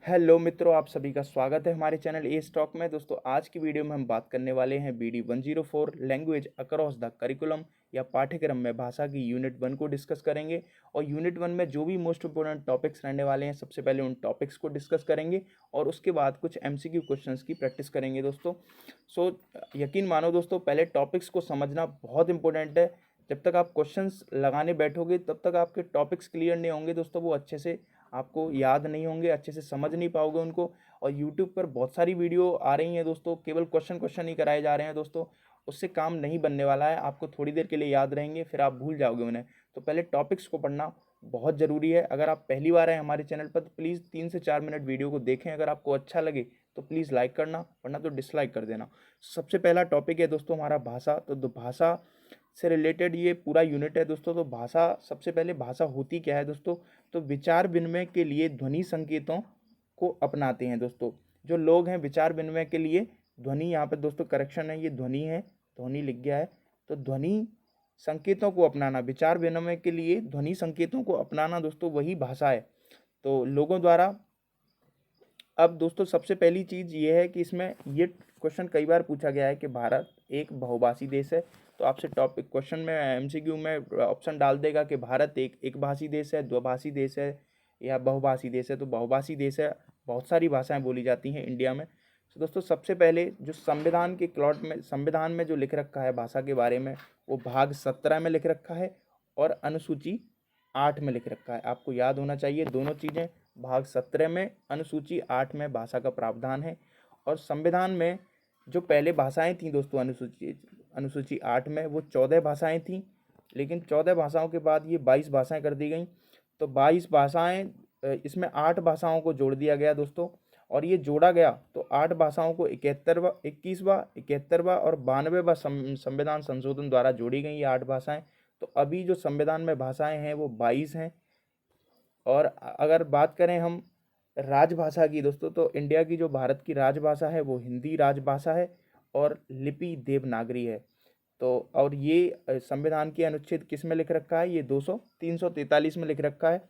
Hello मित्रों, आप सभी का स्वागत है हमारे चैनल ए स्टॉक में। दोस्तों, आज की वीडियो में हम बात करने वाले हैं BD 104 language across the curriculum या पाठ्यक्रम में भाषा की यूनिट 1 को डिस्कस करेंगे। और यूनिट 1 में जो भी मोस्ट इंपोर्टेंट टॉपिक्स रहने वाले हैं, सबसे पहले उन टॉपिक्स को डिस्कस करेंगे और उसके बाद कुछ एमसीक्यू क्वेश्चंस की प्रैक्टिस करेंगे दोस्तों। सो यकीन मानो दोस्तों, पहले टॉपिक्स को समझना बहुत इंपॉर्टेंट है। जब तक आप क्वेश्चंस लगाने बैठोगे तब तक आपके टॉपिक्स क्लियर नहीं होंगे दोस्तों, वो अच्छे से आपको याद नहीं होंगे, अच्छे से समझ नहीं पाओगे उनको। और यूट्यूब पर बहुत सारी वीडियो आ रही हैं दोस्तों, केवल क्वेश्चन क्वेश्चन ही कराए जा रहे हैं दोस्तों। उससे काम नहीं बनने वाला है, आपको थोड़ी देर के लिए याद रहेंगे, फिर आप भूल जाओगे उन्हें। तो पहले टॉपिक्स को पढ़ना बहुत ज़रूरी है। अगर आप पहली बार आए हमारे चैनल पर तो प्लीज़ 3 से 4 मिनट वीडियो को देखें। अगर आपको अच्छा लगे तो प्लीज़ लाइक करना, वरना तो डिसलाइक कर देना। सबसे पहला टॉपिक है दोस्तों हमारा भाषा। तो भाषा से रिलेटेड ये पूरा यूनिट है दोस्तों। तो भाषा, सबसे पहले भाषा होती क्या है दोस्तों? तो विचार विनिमय के लिए ध्वनि संकेतों को अपनाते हैं दोस्तों। जो लोग हैं विचार विनिमय के लिए ध्वनि, यहाँ पे दोस्तों करेक्शन है, ये ध्वनि है, ध्वनि लिख गया है। तो ध्वनि संकेतों को अपनाना, विचार विनिमय के लिए ध्वनि संकेतों को अपनाना दोस्तों, वही भाषा है। तो लोगों द्वारा। अब दोस्तों सबसे पहली चीज़ ये है कि इसमें ये क्वेश्चन कई बार पूछा गया है कि भारत एक बहुभाषी देश है। तो आपसे टॉपिक क्वेश्चन में एमसीक्यू में ऑप्शन डाल देगा कि भारत एक भाषी देश है, द्विभाषी देश है या बहुभाषी देश है। तो बहुभाषी देश है, बहुत सारी भाषाएं बोली जाती हैं इंडिया में। तो दोस्तों सबसे पहले जो संविधान के क्लॉट में, संविधान में जो लिख रखा है भाषा के बारे में, वो भाग 17 में लिख रखा है और अनुसूची 8 में लिख रखा है। आपको याद होना चाहिए दोनों चीज़ें। भाग 17 में, अनुसूची 8 में भाषा का प्रावधान है। और संविधान में जो पहले भाषाएं थीं दोस्तों, अनुसूची 8 में वो 14 भाषाएं थीं। लेकिन 14 भाषाओं के बाद ये 22 भाषाएं कर दी गई। तो 22 भाषाएं, इसमें 8 भाषाओं को जोड़ दिया गया दोस्तों। और ये जोड़ा गया तो 8 भाषाओं को 21वां और 92वां संविधान संशोधन द्वारा जोड़ी गई ये 8 भाषाएं। तो अभी जो संविधान में भाषाएं हैं वो 22 हैं। और अगर बात करें हम राजभाषा की दोस्तों, तो इंडिया की जो भारत की राजभाषा है वो हिंदी राजभाषा है और लिपि देवनागरी है। तो और ये संविधान की अनुच्छेद किस में लिख रखा है? ये 343 में लिख रखा है।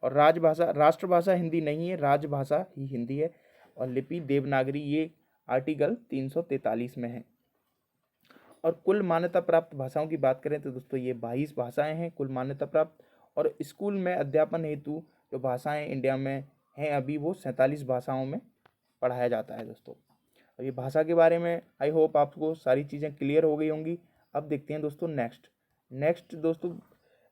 और राजभाषा, राष्ट्रभाषा हिंदी नहीं है, राजभाषा ही हिंदी है। और लिपि देवनागरी ये आर्टिकल 343 में है। और कुल मान्यता प्राप्त भाषाओं की बात करें तो दोस्तों ये 22 भाषाएं हैं कुल मान्यता प्राप्त। और स्कूल में अध्यापन हेतु जो भाषाएं इंडिया में हैं अभी, वो 47 भाषाओं में पढ़ाया जाता है दोस्तों। और ये भाषा के बारे में आई होप आपको सारी चीज़ें क्लियर हो गई होंगी। अब देखते हैं दोस्तों नेक्स्ट दोस्तों,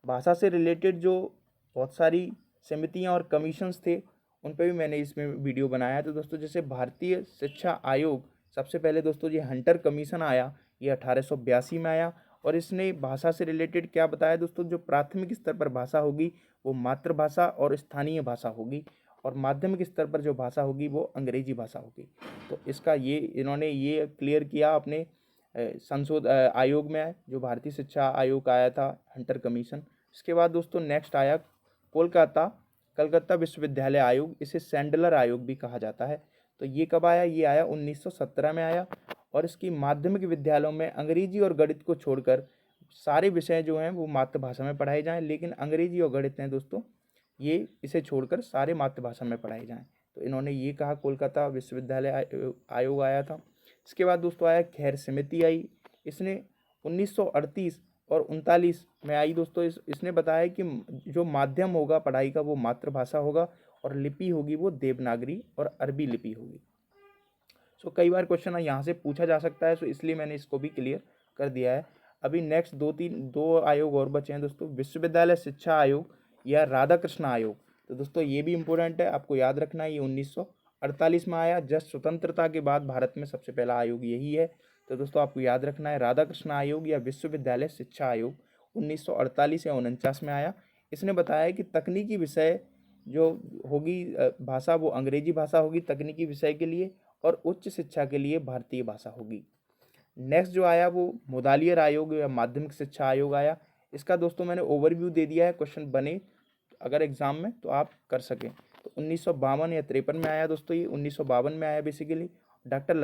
भाषा से रिलेटेड जो बहुत सारी समितियां और कमीशंस थे, उन पर भी मैंने इसमें वीडियो बनाया है। तो दोस्तों जैसे भारतीय शिक्षा आयोग, सबसे पहले दोस्तों ये हंटर कमीशन आया, ये 1882 में आया। और इसने भाषा से रिलेटेड क्या बताया दोस्तों? जो प्राथमिक स्तर पर भाषा होगी वो मातृभाषा और स्थानीय भाषा होगी, और माध्यमिक स्तर पर जो भाषा होगी वो अंग्रेजी भाषा होगी। तो इसका ये इन्होंने ये क्लियर किया अपने आयोग में, जो भारतीय शिक्षा आयोग आया था, हंटर कमीशन। इसके बाद दोस्तों नेक्स्ट आया कलकत्ता विश्वविद्यालय आयोग, इसे सैंडलर आयोग भी कहा जाता है। तो ये कब आया? ये आया 1917 में आया। और इसकी माध्यमिक विद्यालयों में अंग्रेजी और गणित को छोड़कर सारे विषय जो हैं वो मातृभाषा में पढ़ाए जाएं। लेकिन अंग्रेजी और गणित हैं दोस्तों, ये इसे छोड़कर सारे मातृभाषा में पढ़ाए जाएं। तो इन्होंने ये कहा, कोलकाता विश्वविद्यालय आयोग आया था। इसके बाद दोस्तों आया खैर समिति आई, इसने 1938 और 39 में आई दोस्तों। इसने बताया कि जो माध्यम होगा पढ़ाई का वो मातृभाषा होगा, और लिपि होगी वो देवनागरी और अरबी लिपि होगी। सो कई बार क्वेश्चन यहाँ से पूछा जा सकता है, सो इसलिए मैंने इसको भी क्लियर कर दिया है। अभी नेक्स्ट दो आयोग और बचे हैं दोस्तों, विश्वविद्यालय शिक्षा आयोग या राधा कृष्ण आयोग। तो दोस्तों ये भी इम्पोर्टेंट है, आपको याद रखना है। ये 1948 में आया, जस्ट स्वतंत्रता के बाद भारत में सबसे पहला आयोग यही है। तो दोस्तों आपको याद रखना है, राधा कृष्ण आयोग या विश्वविद्यालय शिक्षा आयोग 1948 या 49 में आया। इसने बताया कि तकनीकी विषय जो होगी भाषा, वो अंग्रेजी भाषा होगी तकनीकी विषय के लिए, और उच्च शिक्षा के लिए भारतीय भाषा होगी। नेक्स्ट जो आया वो मुदालियर आयोग या माध्यमिक शिक्षा आयोग आया। इसका दोस्तों मैंने ओवरव्यू दे दिया है, क्वेश्चन बने अगर एग्जाम में तो आप कर सकें। तो 1952 या 53 में आया दोस्तों, ये 1952 में आया बेसिकली। डॉक्टर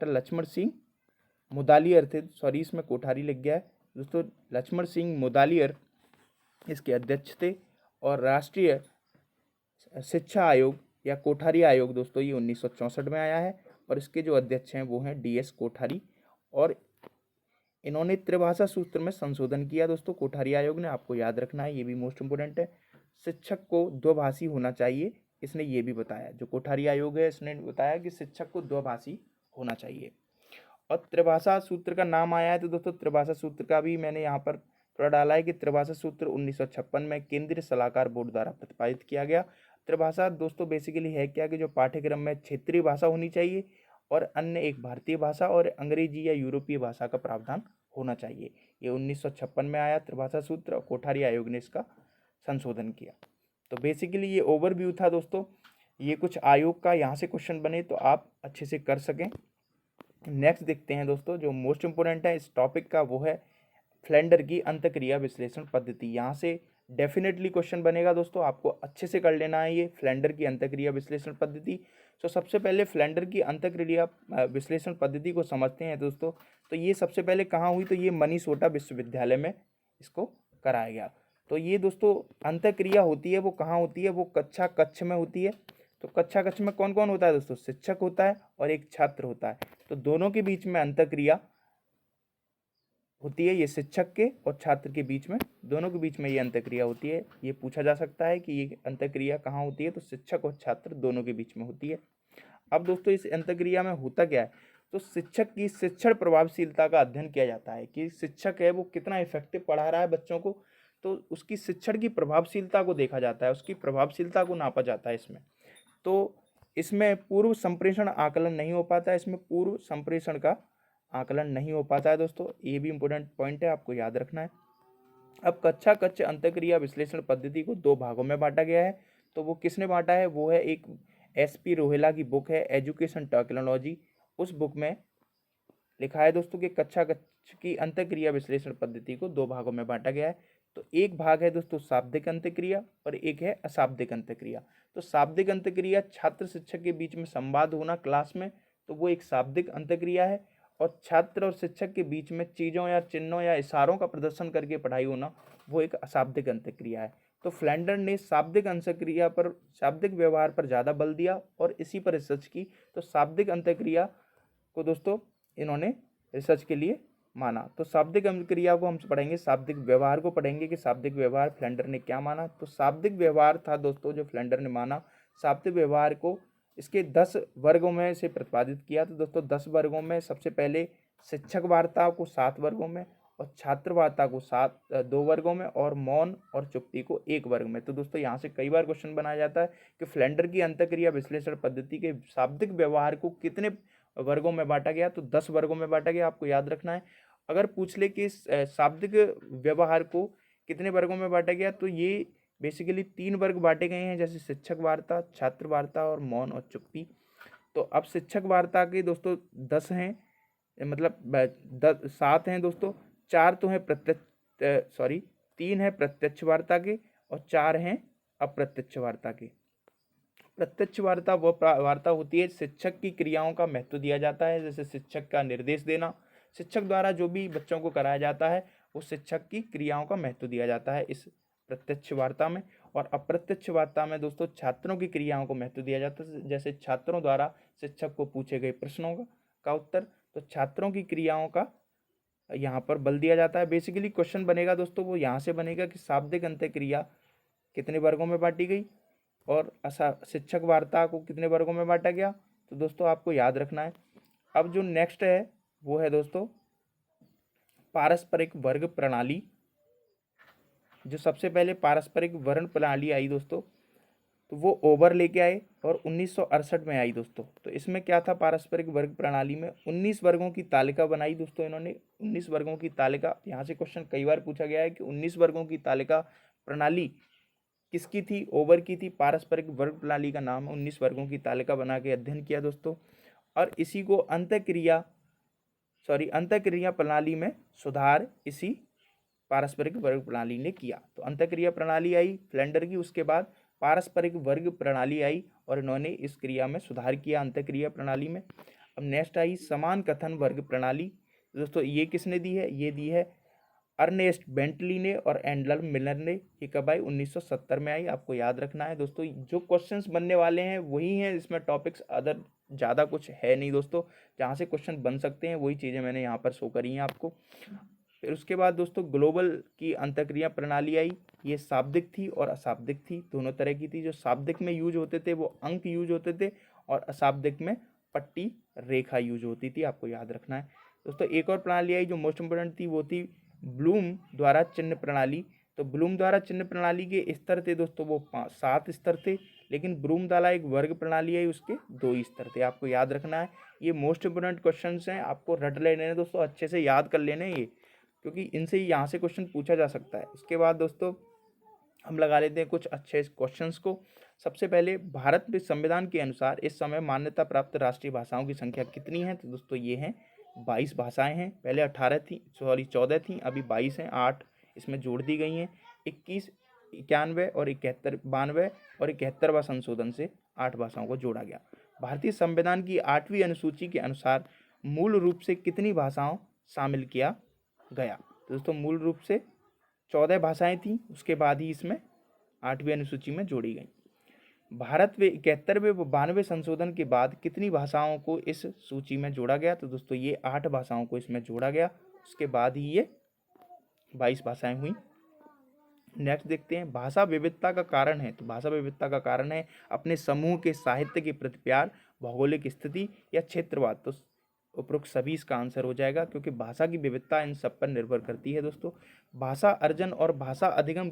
लक्ष्मण सिंह मुदालियर थे, सॉरी इसमें कोठारी लग गया है दोस्तों। लक्ष्मण सिंह मुदालियर इसके अध्यक्ष थे। और राष्ट्रीय शिक्षा आयोग या कोठारी आयोग दोस्तों ये 1964 में आया है और इसके जो अध्यक्ष हैं वो हैं DS कोठारी और इन्होंने त्रिभाषा सूत्र में संशोधन किया दोस्तों। कोठारी आयोग ने, आपको याद रखना है, ये भी मोस्ट इंपोर्टेंट है। शिक्षक को द्विभाषी होना चाहिए, इसने ये भी बताया। जो कोठारी आयोग है इसने बताया कि शिक्षक को द्विभाषी होना चाहिए। और त्रिभाषा सूत्र का नाम आया है तो दोस्तों त्रिभाषा सूत्र का भी मैंने यहाँ पर थोड़ा डाला है कि त्रिभाषा सूत्र 1956 में केंद्रीय सलाहकार बोर्ड द्वारा प्रतिपादित किया गया। त्रिभाषा दोस्तों बेसिकली है क्या कि जो पाठ्यक्रम में क्षेत्रीय भाषा होनी चाहिए और अन्य एक भारतीय भाषा और अंग्रेजी या यूरोपीय भाषा का प्रावधान होना चाहिए। ये 1956 में आया त्रिभाषा सूत्र और कोठारी आयोग ने इसका संशोधन किया। तो बेसिकली ये ओवरव्यू था दोस्तों, ये कुछ आयोग का यहाँ से क्वेश्चन बने तो आप अच्छे से कर सकें। नेक्स्ट देखते हैं दोस्तों, जो मोस्ट इंपोर्टेंट है इस टॉपिक का वो है फ्लेंडर की अंतःक्रिया विश्लेषण पद्धति। यहाँ से डेफिनेटली क्वेश्चन बनेगा दोस्तों, आपको अच्छे से कर लेना है ये फ्लेंडर की अंतःक्रिया विश्लेषण पद्धति। तो सबसे पहले फ्लेंडर की अंतःक्रिया विश्लेषण पद्धति को समझते हैं दोस्तों। तो ये सबसे पहले कहाँ हुई, तो ये मिनेसोटा विश्वविद्यालय में इसको कराया गया। तो ये दोस्तों अंतःक्रिया होती है वो कहाँ होती है, वो कक्षा कक्ष में होती है। तो कक्षा कक्ष में कौन कौन होता है दोस्तों, शिक्षक होता है और एक छात्र होता है। तो दोनों के बीच में अंतःक्रिया होती है, ये शिक्षक के और छात्र के बीच में, दोनों के बीच में ये अंतःक्रिया होती है। ये पूछा जा सकता है कि ये अंतःक्रिया कहाँ होती है, तो शिक्षक और छात्र दोनों के बीच में होती है। अब दोस्तों इस अंतःक्रिया में होता क्या है, तो शिक्षक की शिक्षण प्रभावशीलता का अध्ययन किया जाता है कि शिक्षक है वो कितना इफेक्टिव पढ़ा रहा है बच्चों को। तो उसकी शिक्षण की प्रभावशीलता को देखा जाता है, उसकी प्रभावशीलता को नापा जाता है इसमें। तो इसमें पूर्व संप्रेषण आकलन नहीं हो पाता है, इसमें पूर्व संप्रेषण का आकलन नहीं हो पाता है दोस्तों। ये भी इंपॉर्टेंट पॉइंट है, आपको याद रखना है। अब कक्षा कक्ष अंतःक्रिया विश्लेषण पद्धति को 2 भागों में बांटा गया है। तो वो किसने बांटा है, वो है एक SP रोहेला की बुक है एजुकेशन टेक्नोलॉजी। उस बुक में लिखा है दोस्तों कि कक्षा कक्ष की अंतःक्रिया विश्लेषण पद्धति को 2 भागों में बांटा गया है। तो एक भाग है दोस्तों शाब्दिक अंतःक्रिया और एक है अशाब्दिक अंतःक्रिया। तो शाब्दिक अंतःक्रिया छात्र शिक्षक के बीच में संवाद होना क्लास में, तो वो एक शाब्दिक अंतःक्रिया है। और छात्र और शिक्षक के बीच में चीज़ों या चिन्हों या इशारों का प्रदर्शन करके पढ़ाई होना, वो एक अशाब्दिक अंतःक्रिया है। तो फ्लेंडर ने शाब्दिक अंतःक्रिया पर, शाब्दिक व्यवहार पर ज़्यादा बल दिया और इसी पर रिसर्च की। तो शाब्दिक अंतःक्रिया को दोस्तों इन्होंने रिसर्च के लिए माना। तो शाब्दिक अंतःक्रिया को हम पढ़ेंगे, शाब्दिक व्यवहार को पढ़ेंगे कि शाब्दिक व्यवहार फ्लेंडर ने क्या माना। तो शाब्दिक व्यवहार था दोस्तों जो फ्लेंडर ने माना, शाब्दिक व्यवहार को इसके 10 वर्गों में से प्रतिपादित किया। तो दोस्तों 10 वर्गों में सबसे पहले शिक्षक वार्ता को 7 वर्गों में और छात्र वार्ता को 2 वर्गों में और मौन और चुप्पी को 1 वर्ग में। तो दोस्तों यहाँ से कई बार क्वेश्चन बनाया जाता है कि फ्लेंडर की अंतःक्रिया विश्लेषण पद्धति के शाब्दिक व्यवहार को कितने वर्गों में बांटा गया, तो 10 वर्गों में बांटा गया, आपको याद रखना है। अगर पूछ ले कि शाब्दिक व्यवहार को कितने वर्गों में बांटा गया, तो ये बेसिकली 3 वर्ग बांटे गए हैं, जैसे शिक्षक वार्ता, छात्र वार्ता और मौन और चुप्पी। तो अब शिक्षक वार्ता के दोस्तों 10 हैं, मतलब 7 हैं दोस्तों। 4 तो हैं प्रत्यक्ष 3 हैं प्रत्यक्ष वार्ता के और 4 हैं अप्रत्यक्ष वार्ता के। प्रत्यक्ष वार्ता वो वार्ता होती है शिक्षक की क्रियाओं का महत्व दिया जाता है, जैसे शिक्षक का निर्देश देना, शिक्षक द्वारा जो भी बच्चों को कराया जाता है वो शिक्षक की क्रियाओं का महत्व दिया जाता है इस प्रत्यक्ष वार्ता में। और अप्रत्यक्ष वार्ता में दोस्तों छात्रों की क्रियाओं को महत्व दिया जाता है, जैसे छात्रों द्वारा शिक्षक को पूछे गए प्रश्नों का उत्तर। तो छात्रों की क्रियाओं का यहाँ पर बल दिया जाता है। बेसिकली क्वेश्चन बनेगा दोस्तों वो यहाँ से बनेगा कि शाब्दिक अंतःक्रिया कितने वर्गों में बांटी गई और शिक्षक वार्ता को कितने वर्गों में बांटा गया, तो दोस्तों आपको याद रखना है। अब जो नेक्स्ट है वो है दोस्तों पारस्परिक वर्ग प्रणाली। जो सबसे पहले पारस्परिक वर्ण प्रणाली आई दोस्तों, तो वो ओवर लेके आए और 1968 में आई दोस्तों। तो इसमें क्या था, पारस्परिक वर्ग प्रणाली में 19 वर्गों की तालिका बनाई दोस्तों इन्होंने। 19 वर्गों की तालिका, यहाँ से क्वेश्चन कई बार पूछा गया है कि 19 वर्गों की तालिका प्रणाली किसकी थी, ओवर की थी। पारस्परिक वर्ग प्रणाली का नाम 19 वर्गों की तालिका बना के अध्ययन किया दोस्तों। और इसी को अंतःक्रिया प्रणाली में सुधार इसी पारस्परिक वर्ग प्रणाली ने किया। तो अंतःक्रिया प्रणाली आई फ्लेंडर की, उसके बाद पारस्परिक वर्ग प्रणाली आई और इन्होंने इस क्रिया में सुधार किया अंतःक्रिया प्रणाली में। अब नेक्स्ट आई समान कथन वर्ग प्रणाली। दोस्तों ये किसने दी है, ये दी है अर्नेस्ट बेंटली ने और एंडलर मिलर ने। ये कब आई? 1970 में आई। आपको याद रखना है दोस्तों। जो क्वेश्चंस बनने वाले हैं वही हैं, इसमें टॉपिक्स अदर ज़्यादा कुछ है नहीं दोस्तों। जहाँ से क्वेश्चन बन सकते हैं वही चीज़ें मैंने यहाँ पर शो करी हैं आपको। फिर उसके बाद दोस्तों ग्लोबल की अंतःक्रिया प्रणाली आई। ये शाब्दिक थी और अशाब्दिक थी, दोनों तरह की थी। जो शाब्दिक में यूज होते थे वो अंक यूज होते थे और अशाब्दिक में पट्टी रेखा यूज होती थी। आपको याद रखना है दोस्तों। एक और प्रणाली आई जो मोस्ट इंपोर्टेंट थी, वो थी ब्लूम द्वारा चिन्ह प्रणाली। तो ब्लूम द्वारा चिन्ह प्रणाली के स्तर थे दोस्तों, वो 7 स्तर थे। लेकिन ब्लूम द्वारा एक वर्ग प्रणाली आई, उसके 2 स्तर थे। आपको याद रखना है। ये मोस्ट इंपोर्टेंट क्वेश्चन हैं, आपको रट लेने हैं दोस्तों, अच्छे से याद कर लेने ये, क्योंकि इनसे ही यहाँ से क्वेश्चन पूछा जा सकता है। इसके बाद दोस्तों हम लगा लेते हैं कुछ अच्छे क्वेश्चंस को। सबसे पहले, भारत में संविधान के अनुसार इस समय मान्यता प्राप्त राष्ट्रीय भाषाओं की संख्या कितनी है? तो दोस्तों ये हैं 22 भाषाएं हैं। पहले 14 थी, अभी 22 हैं। 8 इसमें जोड़ दी गई हैं। 21, 91 और 71, 92 और 71वां संशोधन से 8 भाषाओं को जोड़ा गया। भारतीय संविधान की 8वीं अनुसूची के अनुसार मूल रूप से कितनी भाषाओं शामिल किया गया? तो दोस्तों मूल रूप से 14 भाषाएं थीं, उसके बाद ही इसमें 8वीं अनुसूची में जोड़ी गई। भारत में 71वें व 92वें संशोधन के बाद कितनी भाषाओं को इस सूची में जोड़ा गया? तो दोस्तों ये 8 भाषाओं को इसमें जोड़ा गया, उसके बाद ही ये 22 भाषाएं हुई। नेक्स्ट देखते हैं, भाषा विविधता का कारण है। तो भाषा विविधता का कारण है अपने समूह के साहित्य के प्रति प्यार, भौगोलिक स्थिति या क्षेत्रवाद। तो उपरोक्त सभी इसका आंसर हो जाएगा, क्योंकि भाषा की विविधता इन सब पर निर्भर करती है दोस्तों। भाषा अर्जन और भाषा अधिगम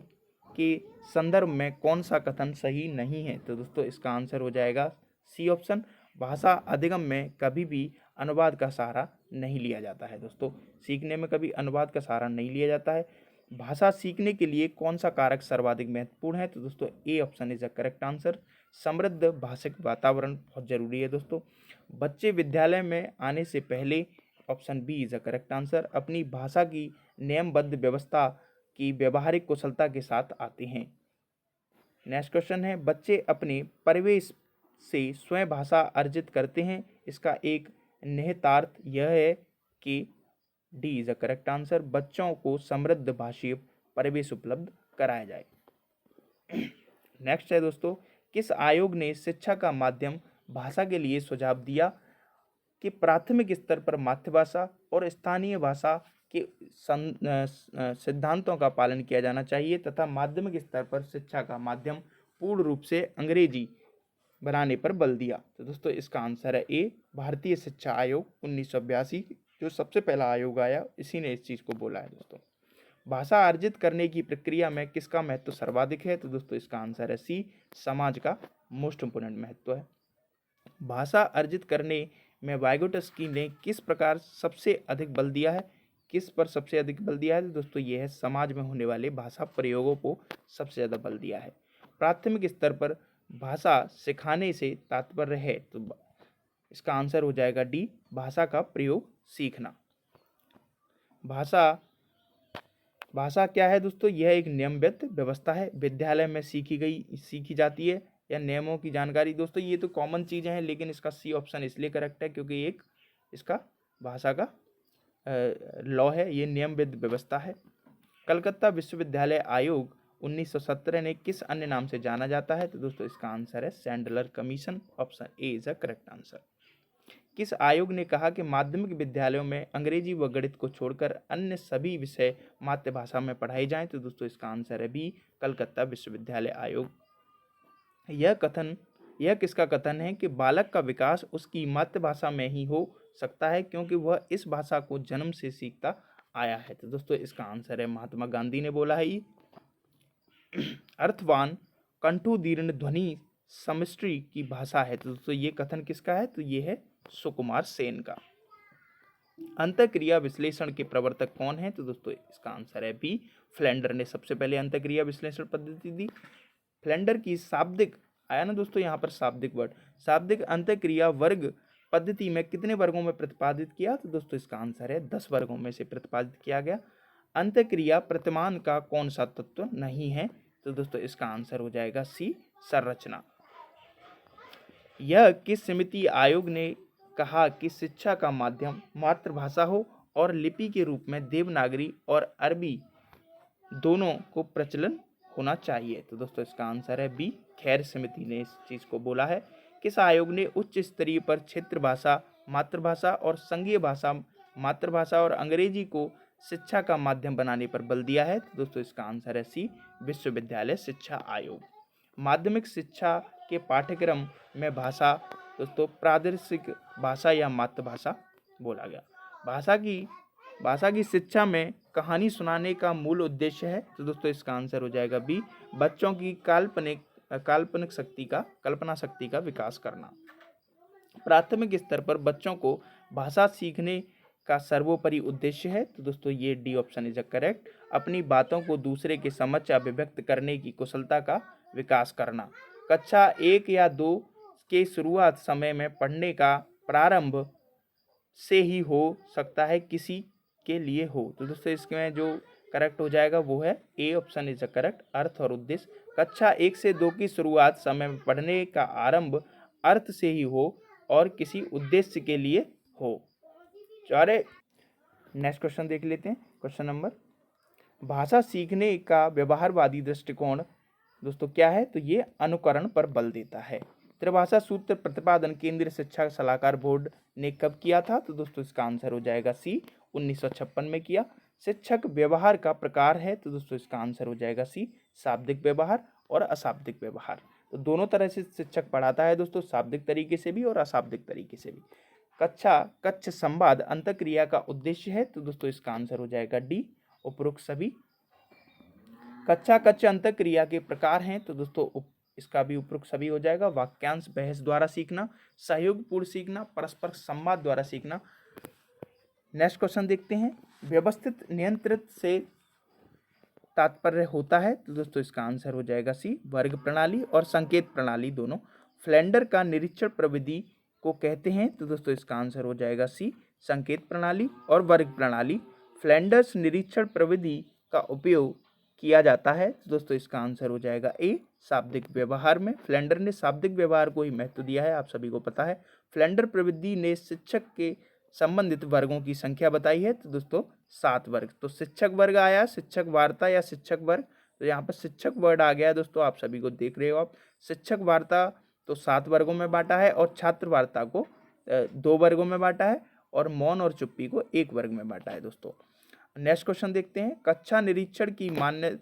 के संदर्भ में कौन सा कथन सही नहीं है? तो दोस्तों इसका आंसर हो जाएगा सी ऑप्शन। भाषा अधिगम में कभी भी अनुवाद का सहारा नहीं लिया जाता है दोस्तों। सीखने में कभी अनुवाद का सहारा नहीं लिया जाता है। भाषा सीखने के लिए कौन सा कारक सर्वाधिक महत्वपूर्ण है? तो दोस्तों A option is the correct answer. समृद्ध भाषिक वातावरण बहुत जरूरी है दोस्तों। बच्चे विद्यालय में आने से पहले, option B is the correct answer, अपनी भाषा की नियमबद्ध व्यवस्था की व्यवहारिक कुशलता के साथ आते हैं। नेक्स्ट क्वेश्चन है, बच्चे अपने परिवेश से स्वयं भाषा अर्जित करते हैं। इसका एक निहितार्थ यह है कि D is the correct answer, बच्चों को समृद्ध भाषीय परिवेश उपलब्ध कराया जाए। नेक्स्ट है दोस्तों, किस आयोग ने शिक्षा का माध्यम भाषा के लिए सुझाव दिया कि प्राथमिक स्तर पर मातृभाषा और स्थानीय भाषा के सिद्धांतों का पालन किया जाना चाहिए तथा माध्यमिक स्तर पर शिक्षा का माध्यम पूर्ण रूप से अंग्रेजी बनाने पर बल दिया? तो दोस्तों इसका आंसर है ए, भारतीय शिक्षा आयोग 1982, जो सबसे पहला आयोग आया, इसी ने इस चीज़ को बोला है दोस्तों। भाषा अर्जित करने की प्रक्रिया में किसका महत्व सर्वाधिक है? तो दोस्तों इसका आंसर है सी, समाज का मोस्ट इम्पोर्टेंट महत्व है। भाषा अर्जित करने में वाइगोटस्की ने किस प्रकार सबसे अधिक बल दिया है? किस पर सबसे अधिक बल दिया है? तो दोस्तों ये है समाज में होने वाले भाषा प्रयोगों को सबसे ज़्यादा बल दिया है। प्राथमिक स्तर पर भाषा सिखाने से तात्पर्य है, तो इसका आंसर हो जाएगा डी, भाषा का प्रयोग सीखना। भाषा क्या है दोस्तों? यह एक नियमबद्ध व्यवस्था है, विद्यालय में सीखी जाती है, या नियमों की जानकारी। दोस्तों ये तो कॉमन चीज़ें हैं, लेकिन इसका सी ऑप्शन इसलिए करेक्ट है क्योंकि एक इसका भाषा का लॉ है, ये नियमबद्ध व्यवस्था है। कलकत्ता विश्वविद्यालय आयोग 1917 ने किस अन्य नाम से जाना जाता है? तो दोस्तों इसका आंसर है Sandler commission, option A is the correct answer. किस आयोग ने कहा कि माध्यमिक विद्यालयों में अंग्रेजी व गणित को छोड़कर अन्य सभी विषय मातृभाषा में पढ़ाए जाएं? तो दोस्तों इसका आंसर है बी, कलकत्ता विश्वविद्यालय आयोग। यह किसका कथन है कि बालक का विकास उसकी मातृभाषा में ही हो सकता है क्योंकि वह इस भाषा को जन्म से सीखता आया है? तो दोस्तों इसका आंसर है महात्मा गांधी ने बोला है। अर्थवान कंठोदीर्ण ध्वनि समष्टि की भाषा है। तो दोस्तों ये कथन किसका है? तो ये है सुकुमार सेन का। अंतःक्रिया विश्लेषण के प्रवर्तक कौन है? तो दोस्तों इसका आंसर है बी, फ्लेंडर ने सबसे पहले अंतःक्रिया विश्लेषण पद्धति दी। फ्लेंडर की शाब्दिक, आया ना दोस्तों यहाँ पर शाब्दिक वर्ड, शाब्दिक अंतःक्रिया वर्ग पद्धति में कितने वर्गों में प्रतिपादित किया? तो दोस्तों इसका आंसर है 10 वर्गों में से प्रतिपादित किया गया। अंतःक्रिया प्रतिमान का कौन सा तत्व नहीं है? तो दोस्तों इसका आंसर हो जाएगा सी, संरचना। यह किस समिति आयोग ने कहा कि शिक्षा का माध्यम मातृभाषा हो और लिपि के रूप में देवनागरी और अरबी दोनों को प्रचलन होना चाहिए। तो दोस्तों इसका आंसर है बी, खैर समिति ने इस चीज को बोला है। किस आयोग ने उच्च स्तरीय पर क्षेत्र भाषा, मातृभाषा और संघीय भाषा, मातृभाषा और अंग्रेजी को शिक्षा का माध्यम बनाने पर बल दिया है? तो दोस्तों इसका आंसर है सी, विश्वविद्यालय शिक्षा आयोग। माध्यमिक शिक्षा के पाठ्यक्रम में भाषा दोस्तों प्रादेशिक भाषा या मातृभाषा बोला गया। भाषा की शिक्षा में कहानी सुनाने का मूल उद्देश्य है? तो दोस्तों इसका आंसर हो जाएगा बी, बच्चों की कल्पना शक्ति का विकास करना। प्राथमिक स्तर पर बच्चों को भाषा सीखने का सर्वोपरि उद्देश्य है? तो दोस्तों ये डी ऑप्शन इज करेक्ट, अपनी बातों को दूसरे के समक्ष अभिव्यक्त करने की कुशलता का विकास करना। कक्षा 1 या 2 के शुरुआत समय में पढ़ने का प्रारंभ से ही हो सकता है, किसी के लिए हो? तो दोस्तों इसमें जो करेक्ट हो जाएगा वो है ए ऑप्शन इज करेक्ट, अर्थ और उद्देश्य। कक्षा 1 से 2 की शुरुआत समय में पढ़ने का आरंभ अर्थ से ही हो और किसी उद्देश्य के लिए हो। चौरे नेक्स्ट क्वेश्चन देख लेते हैं। क्वेश्चन नंबर, भाषा सीखने का व्यवहारवादी दृष्टिकोण दोस्तों क्या है? तो ये अनुकरण पर बल देता है। त्रिभाषा सूत्र प्रतिपादन केंद्रीय शिक्षा सलाहकार बोर्ड ने कब किया था? तो दोस्तों इसका आंसर हो जाएगा सी, 1956 में किया। शिक्षक व्यवहार का प्रकार है? तो दोस्तों इसका आंसर हो जाएगा सी, शाब्दिक व्यवहार और अशाब्दिक व्यवहार। तो दोनों तरह से शिक्षक पढ़ाता है दोस्तों, शाब्दिक तरीके से भी और अशाब्दिक तरीके से भी। कच्छ संवाद अंतःक्रिया का उद्देश्य है? तो दोस्तों इसका आंसर हो जाएगा डी, उपरोक्त सभी। कच्छ अंतःक्रिया के प्रकार हैं? तो दोस्तों इसका भी उपरोक्त सभी हो जाएगा। वाक्यांश बहस द्वारा सीखना, सहयोगपूर्ण सीखना, परस्पर संवाद द्वारा सीखना। नेक्स्ट क्वेश्चन देखते हैं। व्यवस्थित नियंत्रित से तात्पर्य होता है? तो दोस्तों इसका आंसर हो जाएगा सी, वर्ग प्रणाली और संकेत प्रणाली दोनों। फ्लेंडर का निरीक्षण प्रविधि को कहते हैं? तो दोस्तों इसका आंसर हो जाएगा सी, संकेत प्रणाली और वर्ग प्रणाली। फ्लेंडर्स निरीक्षण प्रविधि का उपयोग किया जाता है? तो दोस्तों इसका आंसर हो जाएगा ए, शाब्दिक व्यवहार में। फ्लेंडर ने शाब्दिक व्यवहार को ही महत्व दिया है, आप सभी को पता है। फ्लेंडर प्रविधि ने शिक्षक के संबंधित वर्गों की संख्या बताई है? तो दोस्तों 7 वर्ग। तो शिक्षक वर्ग आया, शिक्षक वार्ता या शिक्षक वर्ग, तो यहाँ पर शिक्षक वर्ग आ गया दोस्तों, आप सभी को देख रहे हो आप। शिक्षक वार्ता तो 7 वर्गों में बांटा है और छात्र वार्ता को 2 वर्गों में बांटा है और मौन और चुप्पी को 1 वर्ग में बांटा है दोस्तों। नेक्स्ट क्वेश्चन देखते हैं। कक्षा निरीक्षण की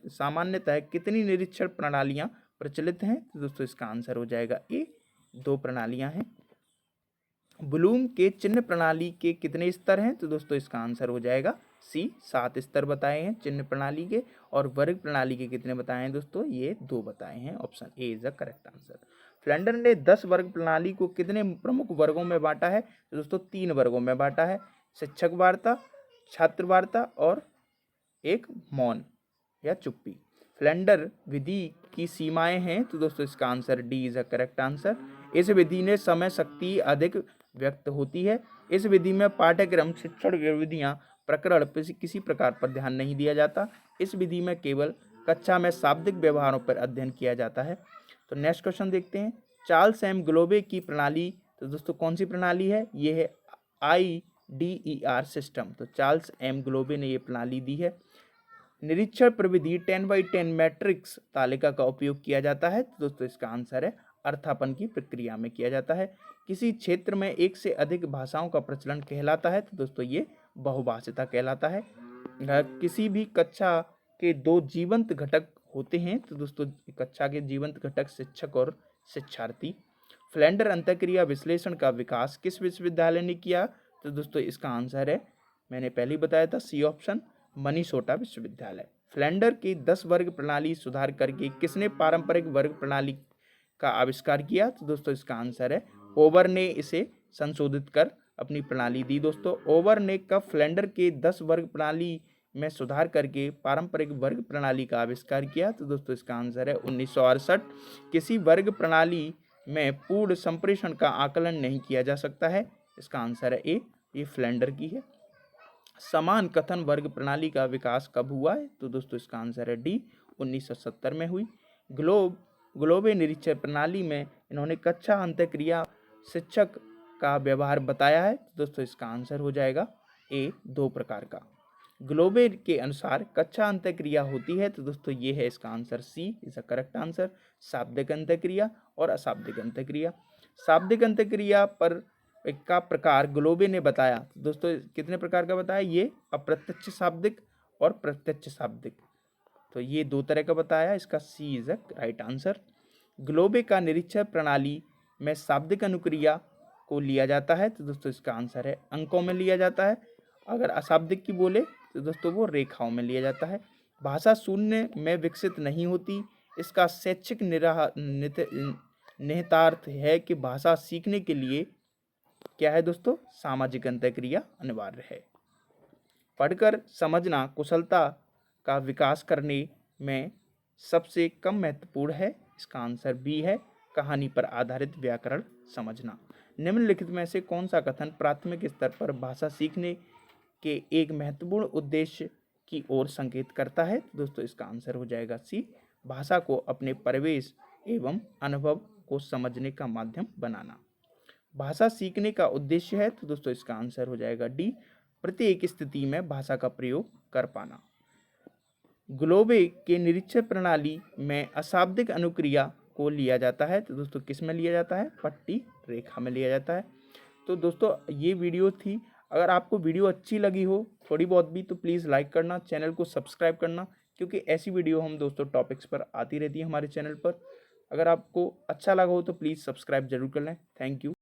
सामान्यतः कितनी निरीक्षण प्रणालियां प्रचलित हैं? तो दोस्तों इसका आंसर हो जाएगा ए, 2 प्रणालियां हैं। ब्लूम के चिन्ह प्रणाली के कितने स्तर हैं? तो दोस्तों इसका आंसर हो जाएगा सी, 7 स्तर बताए हैं चिन्ह प्रणाली के। और वर्ग प्रणाली के कितने बताए हैं दोस्तों? ये 2 बताए हैं, option A is the correct answer. Flander ने 10 वर्ग प्रणाली को कितने प्रमुख वर्गों में बांटा है? तो दोस्तों 3 वर्गों में बांटा है, शिक्षक वार्ता, छात्र वार्ता और एक मौन या चुप्पी। फ्लेंडर विधि की सीमाएं हैं? तो दोस्तों इसका answer D is a correct answer. इस विधि ने समय शक्ति अधिक व्यक्त होती है। इस विधि में पाठ्यक्रम, शिक्षण गतिविधियां, प्रकरण किसी प्रकार पर ध्यान नहीं दिया जाता। इस विधि में केवल कक्षा में शाब्दिक व्यवहारों पर अध्ययन किया जाता है। तो नेक्स्ट क्वेश्चन देखते हैं। चार्ल्स एम ग्लोबे की प्रणाली तो दोस्तों कौन सी प्रणाली है? ये है IDER सिस्टम। तो चार्ल्स एम ग्लोबे ने ये प्रणाली दी है। निरीक्षण प्रविधि 10x10 मैट्रिक्स तालिका का उपयोग किया जाता है? तो दोस्तों इसका आंसर है अर्थापन की प्रक्रिया में किया जाता है। किसी क्षेत्र में एक से अधिक भाषाओं का प्रचलन कहलाता है? तो दोस्तों ये बहुभाषिता कहलाता है। किसी भी कक्षा के 2 जीवंत घटक होते हैं? तो दोस्तों कक्षा के जीवंत घटक शिक्षक और शिक्षार्थी। फ्लेंडर अंतःक्रिया विश्लेषण का विकास किस विश्वविद्यालय ने किया? तो दोस्तों इसका आंसर है, मैंने पहले ही बताया था, सी ऑप्शन, मिनेसोटा विश्वविद्यालय। फ्लेंडर की 10 वर्ग प्रणाली सुधार करके किसने पारंपरिक वर्ग प्रणाली का आविष्कार किया? तो दोस्तों इसका आंसर है ओवर ने इसे संशोधित कर अपनी प्रणाली दी। दोस्तों ओवर ने कब फ्लेंडर के 10 वर्ग प्रणाली में सुधार करके पारंपरिक वर्ग प्रणाली का आविष्कार किया? तो दोस्तों इसका आंसर है 1968। किसी वर्ग प्रणाली में पूर्ण संप्रेषण का आकलन नहीं किया जा सकता है? इसका आंसर है ए, ये फ्लेंडर की है। समान कथन वर्ग प्रणाली का विकास कब हुआ है? तो दोस्तों इसका आंसर है डी, 1970 में हुई। ग्लोबे निरीक्षण प्रणाली में इन्होंने कक्षा अंतःक्रिया शिक्षक का व्यवहार बताया है? तो दोस्तों इसका आंसर हो जाएगा ए, 2 प्रकार का। ग्लोबे के अनुसार कक्षा अंतःक्रिया होती है, तो दोस्तों ये है इसका answer C is a correct answer. शाब्दिक अंतःक्रिया और अशाब्दिक अंतःक्रिया। शाब्दिक अंतःक्रिया पर का प्रकार ग्लोबे ने बताया, तो दोस्तों कितने प्रकार का बताया, ये अप्रत्यक्ष शाब्दिक और प्रत्यक्ष शाब्दिक, तो ये 2 तरह का बताया, इसका सी इज अ राइट आंसर। ग्लोबे का निरीक्षण प्रणाली में शाब्दिक अनुक्रिया को लिया जाता है, तो दोस्तों इसका आंसर है अंकों में लिया जाता है। अगर अशाब्दिक की बोले तो दोस्तों वो रेखाओं में लिया जाता है। भाषा शून्य में विकसित नहीं होती, इसका शैक्षिक निहितार्थ है कि भाषा सीखने के लिए क्या है दोस्तों, सामाजिक अंतःक्रिया अनिवार्य है। पढ़कर समझना कुशलता का विकास करने में सबसे कम महत्वपूर्ण है, इसका आंसर बी है कहानी पर आधारित व्याकरण समझना। निम्नलिखित में से कौन सा कथन प्राथमिक स्तर पर भाषा सीखने के एक महत्वपूर्ण उद्देश्य की ओर संकेत करता है, तो दोस्तों इसका आंसर हो जाएगा सी, भाषा को अपने परिवेश एवं अनुभव को समझने का माध्यम बनाना। भाषा सीखने का उद्देश्य है, तो दोस्तों इसका आंसर हो जाएगा डी, प्रत्येक स्थिति में भाषा का प्रयोग कर पाना। ग्लोबे के निरीक्षण प्रणाली में अशाब्दिक अनुक्रिया को लिया जाता है, तो दोस्तों किस में लिया जाता है, पट्टी रेखा में लिया जाता है। तो दोस्तों ये वीडियो थी, अगर आपको वीडियो अच्छी लगी हो थोड़ी बहुत भी, तो प्लीज़ लाइक करना, चैनल को सब्सक्राइब करना, क्योंकि ऐसी वीडियो हम दोस्तों टॉपिक्स पर आती रहती है हमारे चैनल पर। अगर आपको अच्छा लगा हो तो प्लीज़ सब्सक्राइब जरूर कर लें। Thank you.